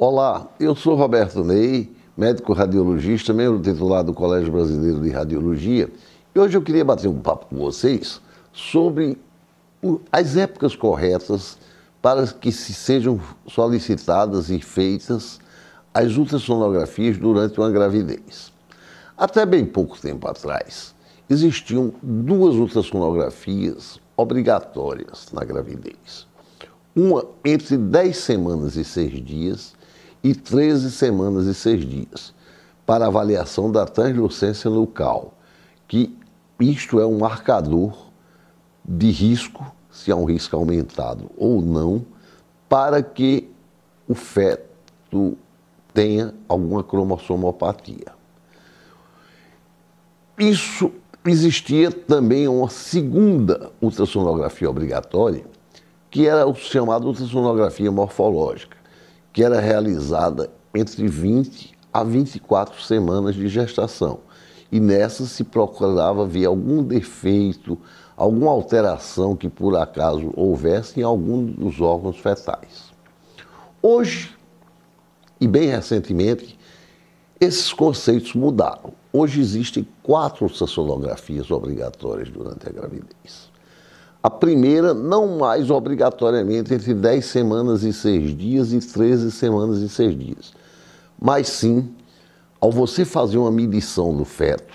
Olá, eu sou Roberto Ney, médico radiologista, membro titular do Colégio Brasileiro de Radiologia, e hoje eu queria bater um papo com vocês sobre as épocas corretas para que se sejam solicitadas e feitas as ultrassonografias durante uma gravidez. Até bem pouco tempo atrás, existiam duas ultrassonografias obrigatórias na gravidez. Uma entre 10 semanas e 6 dias e 13 semanas e 6 dias, para avaliação da translucência nucal, que isto é um marcador de risco, se há um risco aumentado ou não, para que o feto tenha alguma cromossomopatia. Isso existia também uma segunda ultrassonografia obrigatória, que era o chamado ultrassonografia morfológica, que era realizada entre 20 a 24 semanas de gestação. E nessa se procurava ver algum defeito, alguma alteração que por acaso houvesse em algum dos órgãos fetais. Hoje, e bem recentemente, esses conceitos mudaram. Hoje existem 4 ultrassonografias obrigatórias durante a gravidez. A primeira, não mais obrigatoriamente entre 10 semanas e 6 dias e 13 semanas e 6 dias. Mas sim, ao você fazer uma medição do feto,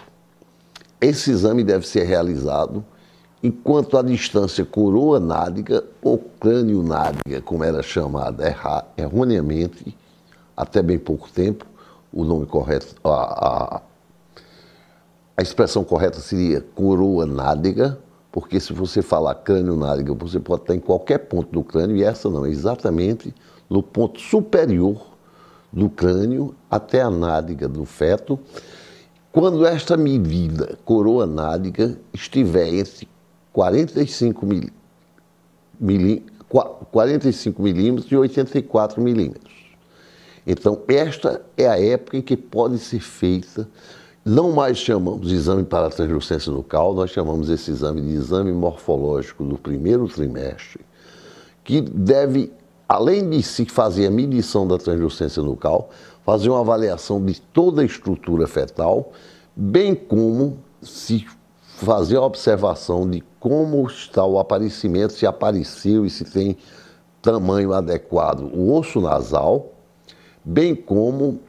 esse exame deve ser realizado enquanto a distância coroa-nádega ou crânio-nádega, como era chamada erroneamente, até bem pouco tempo, o nome correto, a expressão correta seria coroa-nádega, porque se você falar crânio-nádega, você pode estar em qualquer ponto do crânio, e essa não, é exatamente no ponto superior do crânio até a nádega do feto. Quando esta medida coroa-nádega estiver entre 45 milímetros e 84 milímetros. Então, esta é a época em que pode ser feita. Não mais chamamos de exame para a translucência nucal, nós chamamos esse exame de exame morfológico do primeiro trimestre, que deve, além de se fazer a medição da translucência nucal, fazer uma avaliação de toda a estrutura fetal, bem como se fazer a observação de como está o aparecimento, se apareceu e se tem tamanho adequado o osso nasal, bem como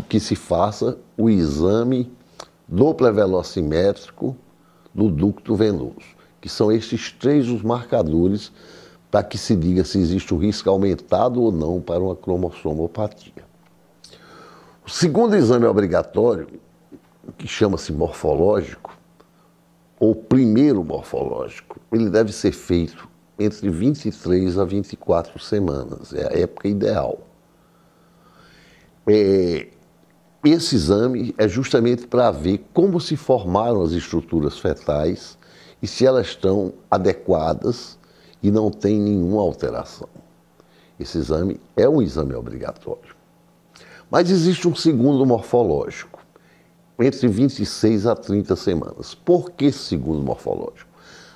que se faça o exame doppler-velocimétrico do ducto venoso, que são estes 3 os marcadores para que se diga se existe um risco aumentado ou não para uma cromossomopatia. O segundo exame obrigatório, que chama-se morfológico, ou primeiro morfológico, ele deve ser feito entre 23 a 24 semanas, é a época ideal. Esse exame é justamente para ver como se formaram as estruturas fetais e se elas estão adequadas e não tem nenhuma alteração. Esse exame é um exame obrigatório. Mas existe um segundo morfológico, entre 26 a 30 semanas. Por que segundo morfológico?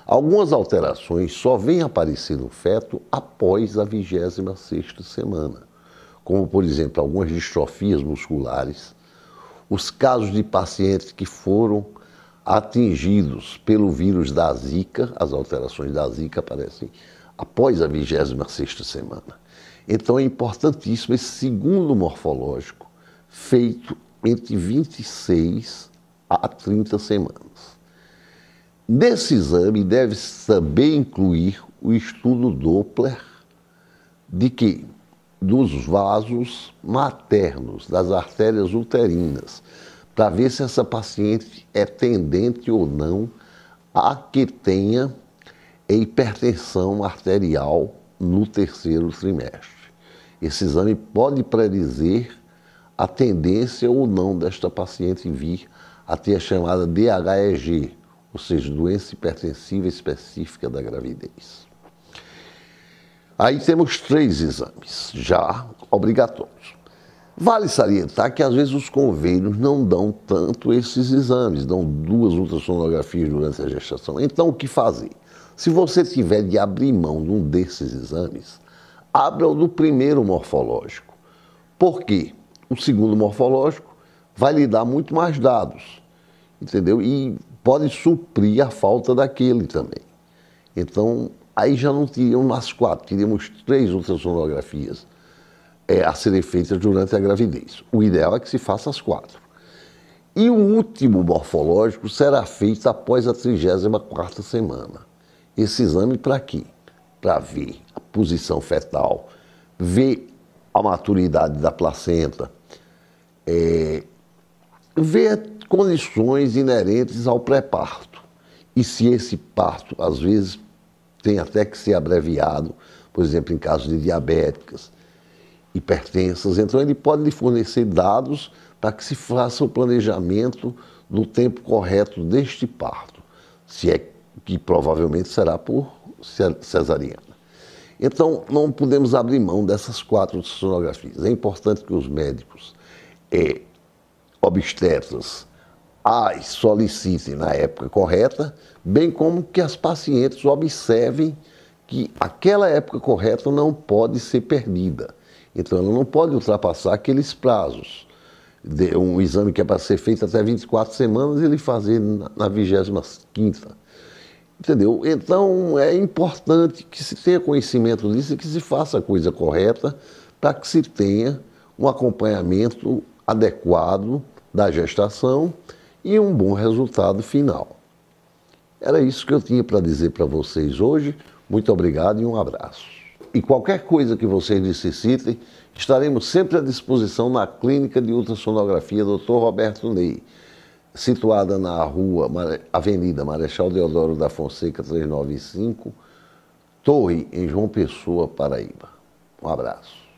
Algumas alterações só vêm aparecer no feto após a 26ª semana, como, por exemplo, algumas distrofias musculares, os casos de pacientes que foram atingidos pelo vírus da Zika, as alterações da Zika aparecem após a 26ª semana. Então é importantíssimo esse segundo morfológico, feito entre 26 a 30 semanas. Nesse exame deve-se também incluir o estudo Doppler de quê? Dos vasos maternos, das artérias uterinas, para ver se essa paciente é tendente ou não a que tenha hipertensão arterial no 3º trimestre. Esse exame pode predizer a tendência ou não desta paciente vir a ter a chamada DHEG, ou seja, doença hipertensiva específica da gravidez. Aí temos 3 exames já obrigatórios. Vale salientar que às vezes os convênios não dão tanto esses exames, dão 2 ultrassonografias durante a gestação. Então o que fazer? Se você tiver de abrir mão de um desses exames, abra o do primeiro morfológico, Por quê? O segundo morfológico vai lhe dar muito mais dados, entendeu? E pode suprir a falta daquele também. Então, aí já não teríamos as 4, teríamos 3 ultrassonografias a serem feitas durante a gravidez. O ideal é que se faça as 4. E o último morfológico será feito após a 34ª semana. Esse exame para quê? Para ver a posição fetal, ver a maturidade da placenta, ver condições inerentes ao pré-parto. E se esse parto, às vezes, tem até que ser abreviado, por exemplo, em casos de diabéticas, hipertensas, então ele pode lhe fornecer dados para que se faça o planejamento do tempo correto deste parto, se é que provavelmente será por cesariana. Então, não podemos abrir mão dessas 4 sonografias. É importante que os médicos obstetras as solicitem na época correta, bem como que as pacientes observem que aquela época correta não pode ser perdida. Então, ela não pode ultrapassar aqueles prazos. Um exame que é para ser feito até 24 semanas, ele fazer na 25ª. Entendeu? Então, é importante que se tenha conhecimento disso e que se faça a coisa correta para que se tenha um acompanhamento adequado da gestação e um bom resultado final. Era isso que eu tinha para dizer para vocês hoje. Muito obrigado e um abraço. E qualquer coisa que vocês necessitem, estaremos sempre à disposição na Clínica de Ultrassonografia Dr. Roberto Ney, situada na Avenida Marechal Deodoro da Fonseca 395, Torre, em João Pessoa, Paraíba. Um abraço.